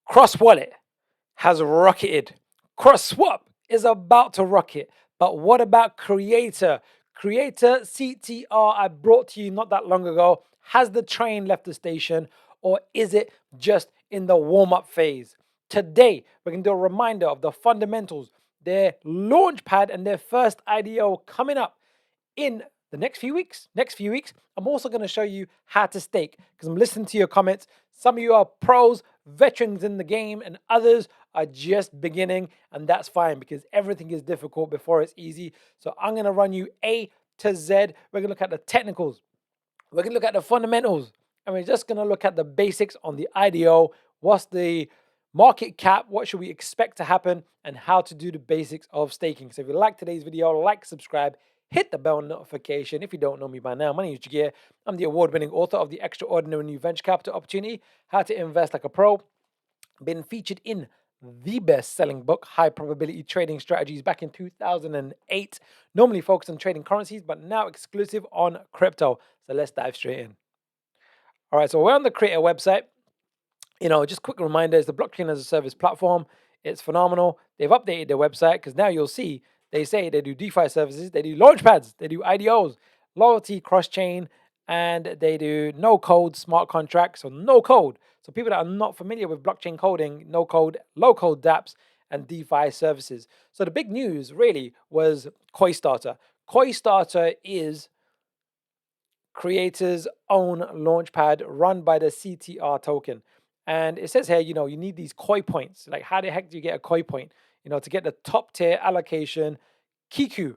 CrossWallet has rocketed. CrossSwap is about to rocket. But what about Creator? Creator CTR I brought to you not that long ago. Has the train left the station, or is it just in the warm-up phase? Today, we're going to do a reminder of the fundamentals, their launch pad, and their first IDO coming up in the next few weeks. I'm also going to show you how to stake because I'm listening to your comments. Some of you are pros, veterans in the game, and others are just beginning, and that's fine because everything is difficult before it's easy. So I'm going to run you A to Z. We're going to look at the technicals. We're going to look at the fundamentals, and we're just going to look at the basics on the IDO. What's the market cap? What should we expect to happen? And how to do the basics of staking. So if you like today's video, like, subscribe, hit the bell notification. If you don't know me by now, my name is Jagir. I'm the award-winning author of The Extraordinary New Venture Capital Opportunity, How to Invest Like a Pro. Been featured in the best-selling book, High Probability Trading Strategies, back in 2008. Normally focused on trading currencies, but now exclusive on crypto. So let's dive straight in. All right, so we're on the Creator website. Just quick reminder, it's the blockchain as a service platform. It's phenomenal. They've updated their website because now you'll see they say they do DeFi services, they do launchpads, they do IDOs, loyalty, cross-chain, and they do no-code smart contracts, so no code. So people that are not familiar with blockchain coding, no code, low code dApps, and DeFi services. So the big news really was Coinstarter. Coinstarter is Creator's own launchpad run by the CTR token. And it says here, you need these koi points. Like, how the heck do you get a koi point? To get the top tier allocation, Kiku.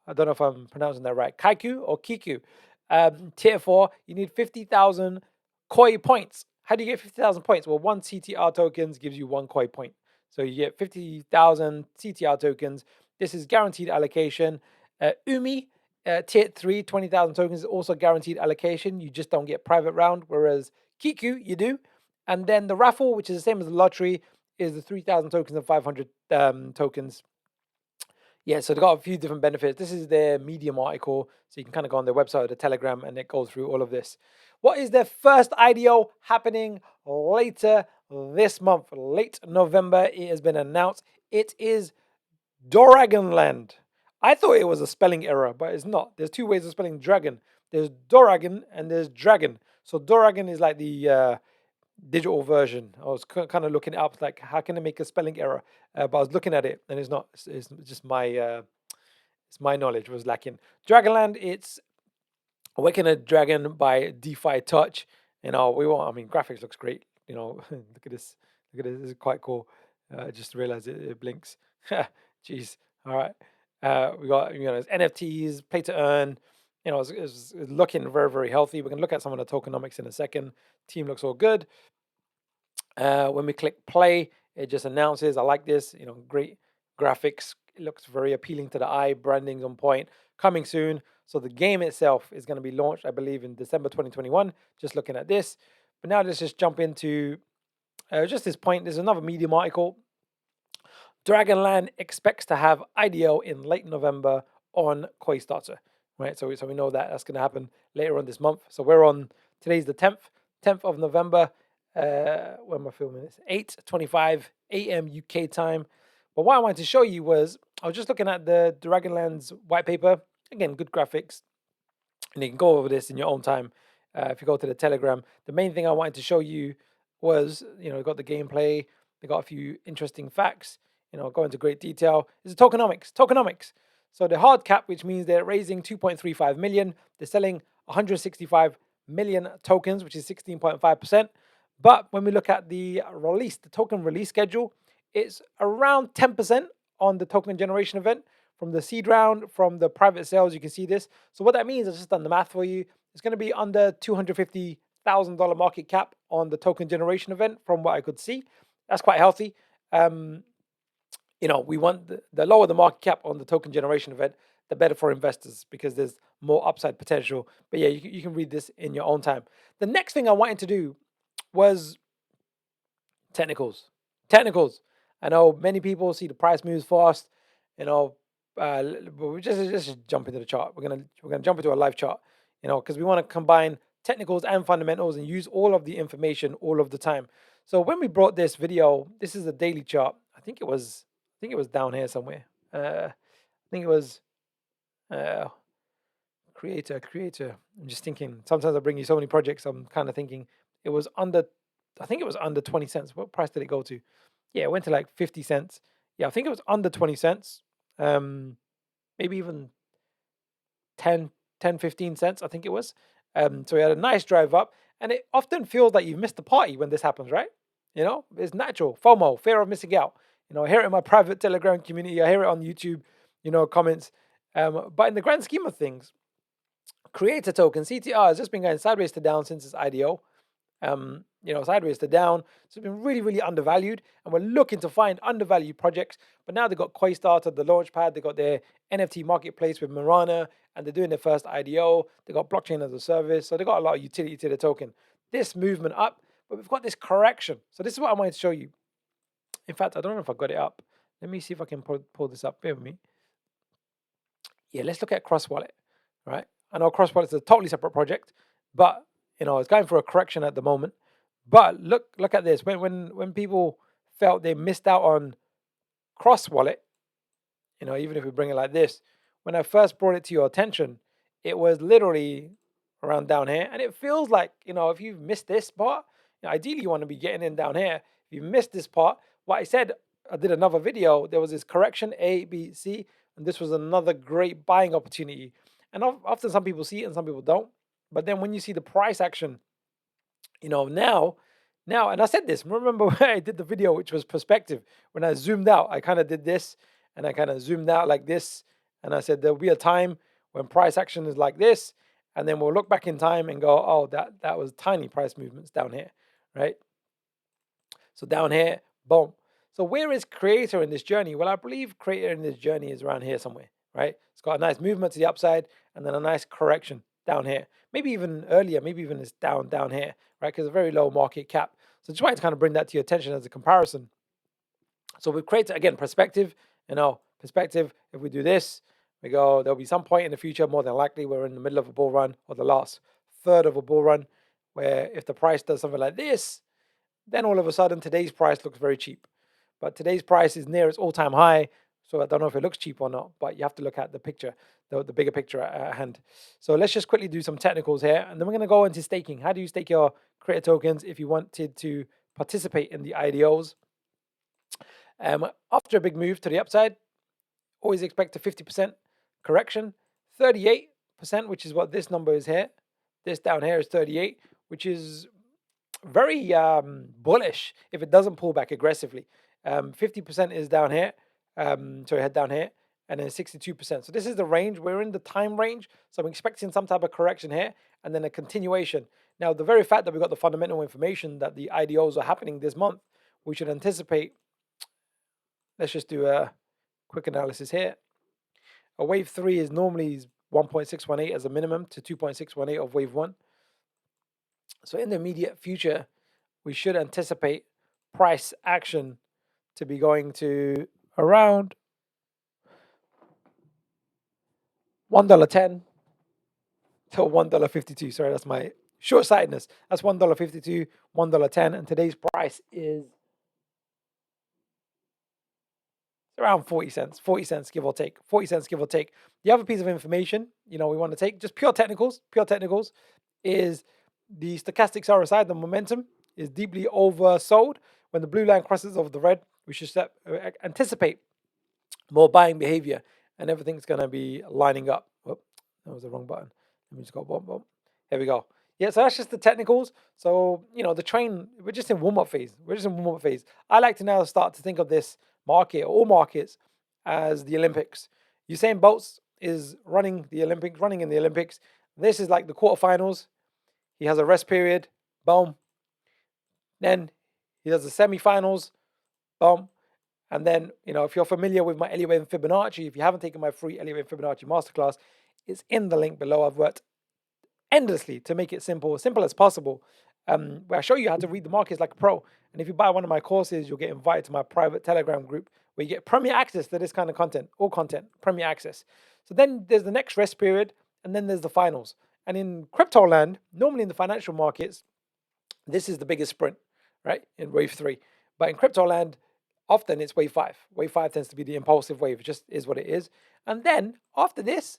I don't know if I'm pronouncing that right. Kaiku or Kiku. Tier 4, you need 50,000 koi points. How do you get 50,000 points? Well, one CTR tokens gives you one koi point. So you get 50,000 CTR tokens. This is guaranteed allocation. Umi, tier 3, 20,000 tokens is also guaranteed allocation. You just don't get private round, whereas Kiku, you do. And then the raffle, which is the same as the lottery, is the 3,000 tokens and 500 tokens. Yeah, so they've got a few different benefits. This is their Medium article, so you can kind of go on their website or the Telegram, and it goes through all of this. What is their first IDO happening later this month? Late November, it has been announced. It is Dragonland. I thought it was a spelling error, but it's not. There's two ways of spelling dragon. There's Doragon and there's dragon. So Doragon is like the digital version. I was kind of looking it up, like how can I make a spelling error? But I was looking at it, and it's not. It's just my knowledge was lacking. Dragonland, it's Awaken a Dragon by DeFi Touch. Graphics looks great. Look at this. Look at this. This is quite cool. I just realized it blinks. Jeez. All right. We got it's NFTs, play to earn. It's looking very, very healthy. We're gonna look at some of the tokenomics in a second. Team looks all good. When we click play, it just announces. I like this. Great graphics. It looks very appealing to the eye. Branding's on point. Coming soon. So the game itself is going to be launched, I believe, in December 2021. Just looking at this. But now let's just jump into just this point. There's another Medium article. Dragonland expects to have IDO in late November on Coinstarter. Right, so we know that that's going to happen later on this month. So today's the 10th of November. When am I filming this? 8:25 a.m. UK time. But what I wanted to show you was, I was just looking at the Dragonland's white paper. Again, good graphics. And you can go over this in your own time if you go to the Telegram. The main thing I wanted to show you was, got the gameplay. They got a few interesting facts. Go into great detail. This is tokenomics. So the hard cap, which means they're raising 2.35 million. They're selling 165 million tokens, which is 16.5%. But when we look at the token release schedule, it's around 10% on the token generation event from the seed round, from the private sales. You can see this. So what that means, I've just done the math for you. It's going to be under $250,000 market cap on the token generation event from what I could see. That's quite healthy. We want the lower the market cap on the token generation event, the better for investors because there's more upside potential. But yeah, you can read this in your own time. The next thing I wanted to do was technicals. I know many people see the price moves fast, but we just jump into the chart. We're gonna jump into a live chart, because we want to combine technicals and fundamentals and use all of the information all of the time. So when we brought this video, this is a daily chart. I think it was down here somewhere. I think it was uh, creator. I'm just thinking. Sometimes I bring you so many projects. I'm kind of thinking it was under. I think it was under 20 cents. What price did it go to? Yeah, it went to like 50 cents. Yeah, I think it was under 20 cents. Um, Maybe even 10, 10, 15 cents, I think it was. So we had a nice drive up, and it often feels like you've missed the party when this happens, right? It's natural. FOMO, fear of missing out. I hear it in my private Telegram community. I hear it on YouTube, comments. But in the grand scheme of things, creator token, CTR, has just been going sideways to down since its IDO. Sideways to down. So it's been really, really undervalued, and we're looking to find undervalued projects. But now they've got Coinstarter, the launchpad, they've got their NFT marketplace with Marana, and they're doing their first IDO. They've got blockchain as a service, so they've got a lot of utility to the token. This movement up, but we've got this correction. So this is what I wanted to show you. In fact, I don't know if I got it up. Let me see if I can pull this up. Bear with me. Yeah, let's look at CrossWallet, right? I know CrossWallet is a totally separate project, but it's going for a correction at the moment. But look at this. When people felt they missed out on CrossWallet, even if we bring it like this, when I first brought it to your attention, it was literally around down here, and it feels like if you've missed this part, ideally you want to be getting in down here. If you missed this part, what I said, I did another video. There was this correction A, B, C, and this was another great buying opportunity. And often some people see it and some people don't. But then when you see the price action, now, and I said this, remember when I did the video, which was perspective, when I zoomed out, I kind of did this and I kind of zoomed out like this. And I said, there'll be a time when price action is like this. And then we'll look back in time and go, oh, that was tiny price movements down here, right? So down here, boom. So where is creator in this journey? Well, I believe creator in this journey is around here somewhere, right? It's got a nice movement to the upside and then a nice correction down here. Maybe even earlier, maybe even it's down here, right? Because a very low market cap. So just wanted to kind of bring that to your attention as a comparison. So we create, again, perspective, perspective. If we do this, we go, there'll be some point in the future, more than likely, we're in the middle of a bull run or the last third of a bull run, where if the price does something like this, then all of a sudden today's price looks very cheap. But today's price is near its all-time high, so I don't know if it looks cheap or not, but you have to look at the picture, the bigger picture at hand. So let's just quickly do some technicals here, and then we're going to go into staking. How do you stake your creator tokens if you wanted to participate in the IDOs? After a big move to the upside, always expect a 50% correction. 38%, which is what this number is here. This down here is 38, which is very bullish if it doesn't pull back aggressively. 50% is down here. Head down here, and then 62%. So this is the range. We're in the time range, so I'm expecting some type of correction here, and then a continuation. Now, the very fact that we got the fundamental information that the IDOs are happening this month, we should anticipate. Let's just do a quick analysis here. A wave 3 is normally 1.618 as a minimum to 2.618 of wave 1. So in the immediate future, we should anticipate price action to be going to around $1.10 to $1.52. Sorry, that's my short-sightedness. That's $1.52, $1.10, and today's price is around 40 cents, give or take. 40 cents, give or take. The other piece of information, we want to take, just pure technicals, is the stochastics RSI, the momentum, is deeply oversold. When the blue line crosses over the red, we should anticipate more buying behavior, and everything's going to be lining up. Whoop, that was the wrong button. Let me just go boom, boom. There we go. Yeah, so that's just the technicals. So, the train, we're just in warm-up phase. I like to now start to think of this market, all markets, as the Olympics. Usain Bolt is running in the Olympics. This is like the quarterfinals. He has a rest period. Boom. Then he does the semifinals. Boom. And then, if you're familiar with my Elliott Wave Fibonacci, if you haven't taken my free Elliott Wave Fibonacci masterclass, it's in the link below. I've worked endlessly to make it simple as possible, where I show you how to read the markets like a pro. And if you buy one of my courses, you'll get invited to my private Telegram group where you get premier access to this kind of content, all content, premier access. So then there's the next rest period, and then there's the finals. And in crypto land, normally in the financial markets, this is the biggest sprint, right? In wave 3. But in crypto land, often it's wave 5. Wave 5 tends to be the impulsive wave. It just is what it is. And then after this,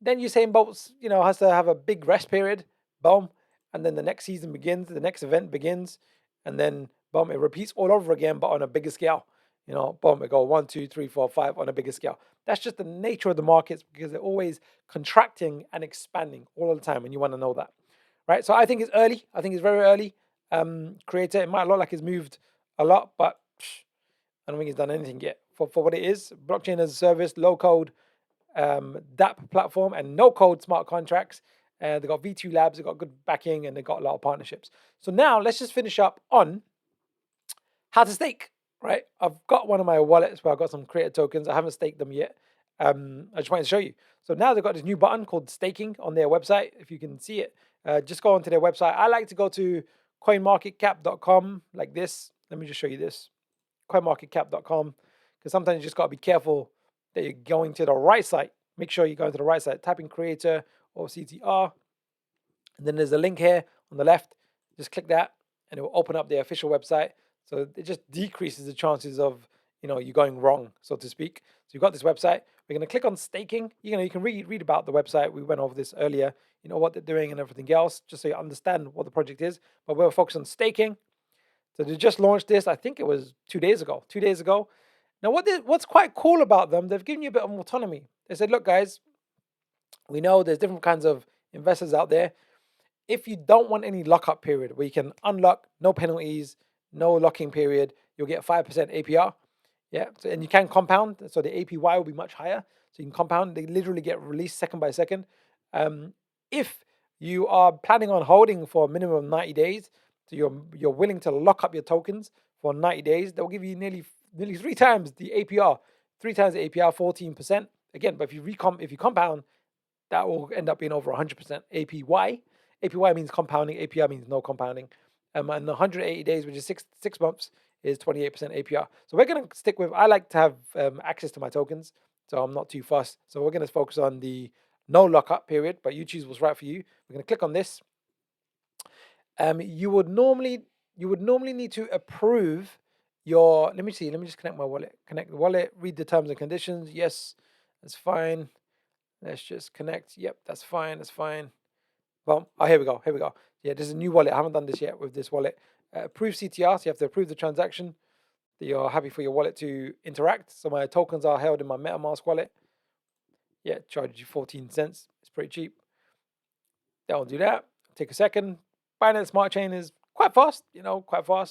then Usain Bolt's, has to have a big rest period. Boom. And then the next season begins, the next event begins, and then boom, it repeats all over again, but on a bigger scale. Boom, it go 1, 2, 3, 4, 5 on a bigger scale. That's just the nature of the markets because they're always contracting and expanding all the time, and you want to know that, right? So I think it's early. I think it's very early. Creator, it might look like it's moved a lot, but I don't think it's done anything yet for what it is. Blockchain as a service, low code, DApp platform, and no code smart contracts. They got V2 Labs, they got good backing, and they got a lot of partnerships. So now let's just finish up on how to stake, right? I've got one of my wallets where I've got some creator tokens. I haven't staked them yet. I just wanted to show you. So now they've got this new button called staking on their website. If you can see it, just go onto their website. I like to go to coinmarketcap.com like this. Let me just show you this. Coinmarketcap.com, because sometimes you just got to be careful that you're going to the right site. Make sure you're going to the right site. Type in creator or CTR. And then there's a link here on the left. Just click that and it will open up the official website. So it just decreases the chances of you going wrong, so to speak. So you've got this website. We're going to click on staking. You can read about the website. We went over this earlier. What they're doing and everything else, just so you understand what the project is. But we're focused on staking. So they just launched this. I think it was 2 days ago. 2 days ago. Now what's quite cool about them? They've given you a bit of autonomy. They said, look, guys, we know there's different kinds of investors out there. If you don't want any lockup period where you can unlock, no penalties, no locking period, you'll get 5% APR. Yeah, and you can compound, so the APY will be much higher. So you can compound. They literally get released second by second. If you are planning on holding for a minimum of 90 days, so you're willing to lock up your tokens for 90 days, they'll give you nearly 3 times the APR, 3 times the APR, 14%. Again, but if you compound, that will end up being over 100% APY. APY means compounding. APR means no compounding. And 180 days, which is six months, is 28% APR. So we're going to stick with, I like to have access to my tokens, so I'm not too fussed. So we're going to focus on the no lockup period, but you choose what's right for you. We're going to click on this. You would normally need to approve your, let me just connect my wallet. Connect the wallet, read the terms and conditions. Yes, that's fine. Let's just connect. Yep, that's fine. Well, here we go. Yeah, this is a new wallet. I haven't done this yet with this wallet. Approve CTR, so you have to approve the transaction that you're happy for your wallet to interact. So my tokens are held in my MetaMask wallet. Yeah, charge you 14 cents. It's pretty cheap. That'll do that. Take a second. Binance Smart Chain is quite fast,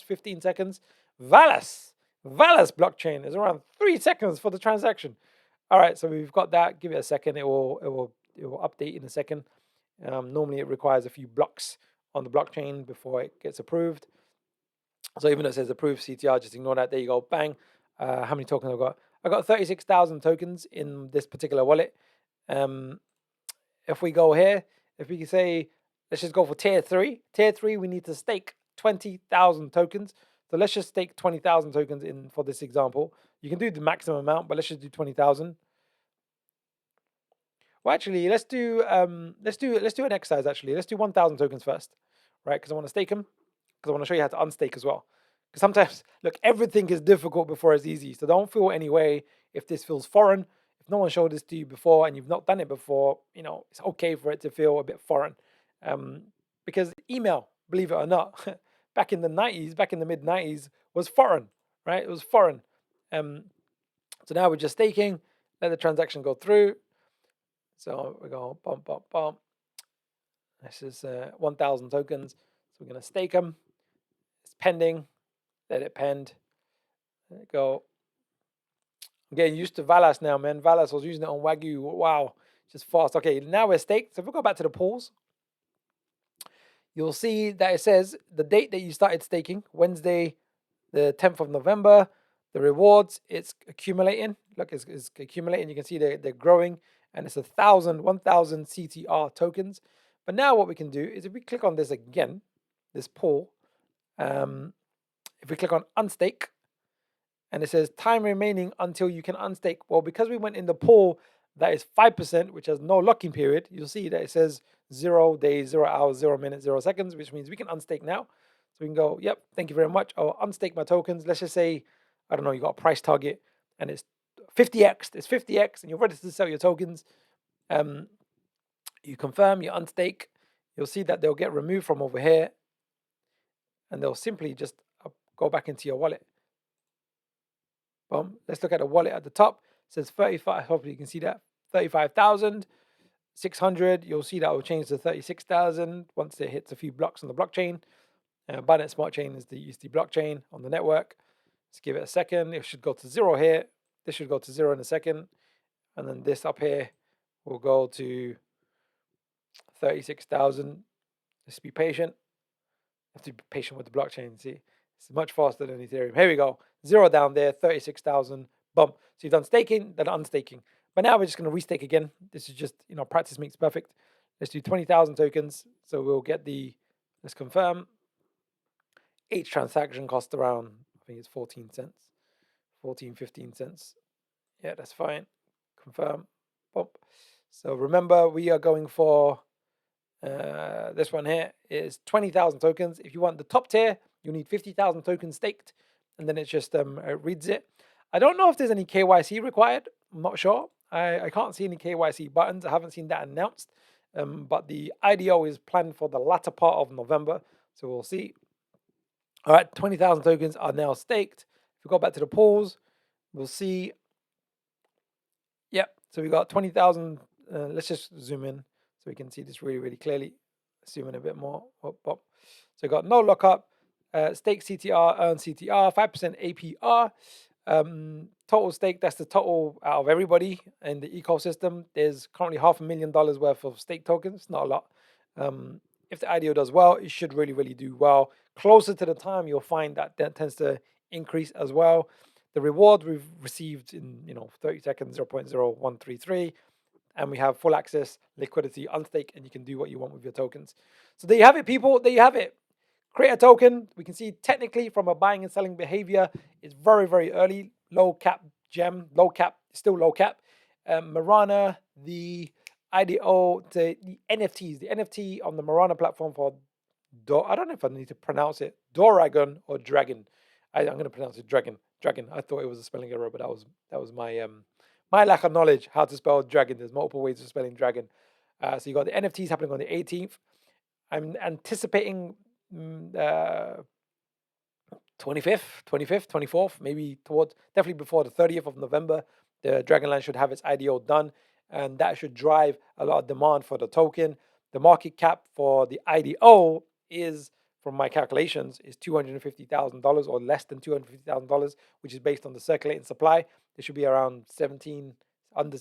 15 seconds. Valas blockchain is around 3 seconds for the transaction. All right, so we've got that. Give it a second. It will update in a second. Normally it requires a few blocks on the blockchain before it gets approved. So even though it says approved CTR, just ignore that. There you go. Bang. How many tokens I've got? I've got 36,000 tokens in this particular wallet. If we go here, if we can say, let's just go for tier 3. Tier 3, we need to stake 20,000 tokens. So let's just stake 20,000 tokens in for this example. You can do the maximum amount, but let's just do 20,000. Well, actually, let's do an exercise. Actually, let's do 1,000 tokens first, right? Because I want to stake them. Because I want to show you how to unstake as well. Because sometimes, look, everything is difficult before it's easy. So don't feel any way if this feels foreign. If no one showed this to you before and you've not done it before, it's okay for it to feel a bit foreign. Because email, believe it or not, back in the mid 90s, was foreign, right? It was foreign. So now we're just staking. Let the transaction go through. So we go bump, bump, bump. This is 1,000 tokens. So we're going to stake them. It's pending. Let it pend. There you go. I'm getting used to Valas now, man. Valas, I was using it on Wagyu. Wow, just fast. Okay, now we're staked. So if we go back to the pools, you'll see that it says the date that you started staking, Wednesday, the 10th of November. The rewards, it's accumulating. Look, it's accumulating. You can see they're growing. And it's 1,000 CTR tokens. But now what we can do is if we click on this again, this pool, if we click on unstake, and it says time remaining until you can unstake. Well, because we went in the pool that is 5%, which has no locking period, you'll see that it says 0 days, 0 hours, 0 minutes, 0 seconds, which means we can unstake now. So we can go, yep, thank you very much. I'll unstake my tokens. Let's just say, I don't know, you got a price target and it's 50x. It's 50x and you're ready to sell your tokens. You confirm, you unstake. You'll see that they'll get removed from over here and they'll simply just go back into your wallet. Boom. Let's look at the wallet at the top. It says 35. Hopefully you can see that. 35,600. You'll see that will change to 36,000 once it hits a few blocks on the blockchain. Binance Smart Chain is the USD blockchain on the network. Let's give it a second. It should go to 0 here. This should go to 0 in a second. And then this up here will go to 36,000. Just be patient. Have to be patient with the blockchain. See, it's much faster than Ethereum. Here we go. 0 down there, 36,000. Bump. So you've done staking, then unstaking. But now we're just going to restake again. This is just, practice makes perfect. Let's do 20,000 tokens. So we'll get let's confirm. Each transaction costs around, I think it's 14 cents. 14, 15 cents. Yeah, that's fine. Confirm. Bump. So remember, we are going for this one here is 20,000 tokens. If you want the top tier, you need 50,000 tokens staked, and then it just reads it. I don't know if there's any KYC required. I'm not sure. I can't see any KYC buttons. I haven't seen that announced. But the IDO is planned for the latter part of November, so we'll see. All right, 20,000 tokens are now staked. If we go back to the pools, we'll see. Yep, so we got 20,000. Let's just zoom in so we can see this really, really clearly. Zoom in a bit more. So we got no lockup, stake CTR, earn CTR, 5% APR. Total stake, that's the total out of everybody in the ecosystem. There's currently $500,000 worth of stake tokens, not a lot. If the IDO does well, it should really, really do well. Closer to the time, you'll find that tends to increase as well. The reward we've received in 30 seconds, 0.0133, and we have full access, liquidity, unstake, and you can do what you want with your tokens. So there you have it, people. There you have it. Create a token. We can see technically from a buying and selling behavior, it's very, very early. Low cap gem, low cap, still low cap. Marana, the IDO, the NFTs, the NFT on the Marana platform for, I don't know if I need to pronounce it, Doragon or Dragon. I'm going to pronounce it Dragon. Dragon. I thought it was a spelling error, but that was my my lack of knowledge how to spell dragon. There's multiple ways of spelling dragon. So you got the NFTs happening on the 18th. I'm anticipating 25th, 24th, maybe definitely before the 30th of November, the Dragonland should have its IDO done, and that should drive a lot of demand for the token. The market cap for the IDO is, from my calculations, is $250,000 or less than $250,000, which is based on the circulating supply. There should be around under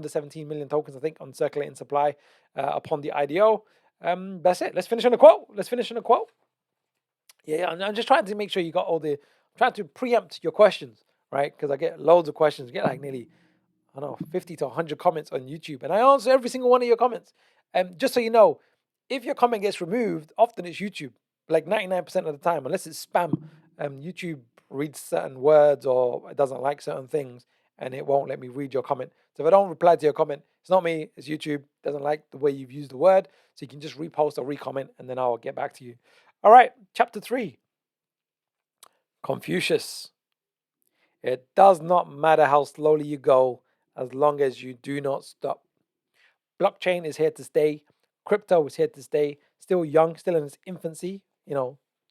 17 million tokens, I think, on circulating supply upon the IDO. That's it. Let's finish on a quote. Yeah, I'm just trying to make sure you got I'm trying to preempt your questions, right? Because I get loads of questions. I get like nearly, 50 to 100 comments on YouTube, and I answer every single one of your comments. Just so you know, if your comment gets removed, often it's YouTube, like 99% of the time, unless it's spam. YouTube reads certain words or it doesn't like certain things, and it won't let me read your comment. So if I don't reply to your comment, it's not me, it's YouTube. Doesn't like the way you've used the word, so you can just repost or recomment, and then I'll get back to you. All right, chapter 3. Confucius. It does not matter how slowly you go, as long as you do not stop. Blockchain is here to stay. Crypto is here to stay. Still young, still in its infancy.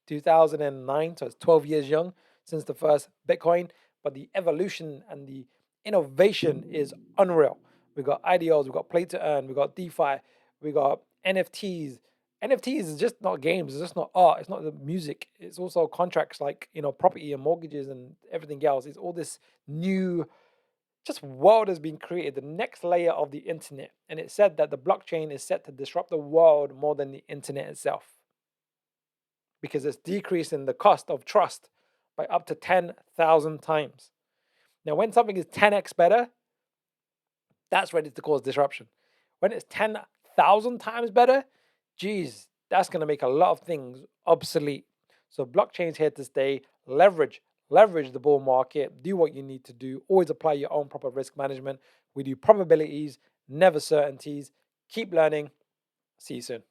2009, so it's 12 years young since the first Bitcoin. But the evolution and the innovation is unreal. We got IDOs, we got play to earn, we got DeFi, we got NFTs. NFTs is just not games, it's just not art, it's not the music. It's also contracts like, property and mortgages and everything else. It's all this new world has been created, the next layer of the internet. And it said that the blockchain is set to disrupt the world more than the internet itself, because it's decreasing the cost of trust by up to 10,000 times. Now, when something is 10x better, that's ready to cause disruption. When it's 10,000 times better, geez, that's going to make a lot of things obsolete. So blockchain's here to stay. Leverage the bull market. Do what you need to do. Always apply your own proper risk management. We do probabilities, never certainties. Keep learning. See you soon.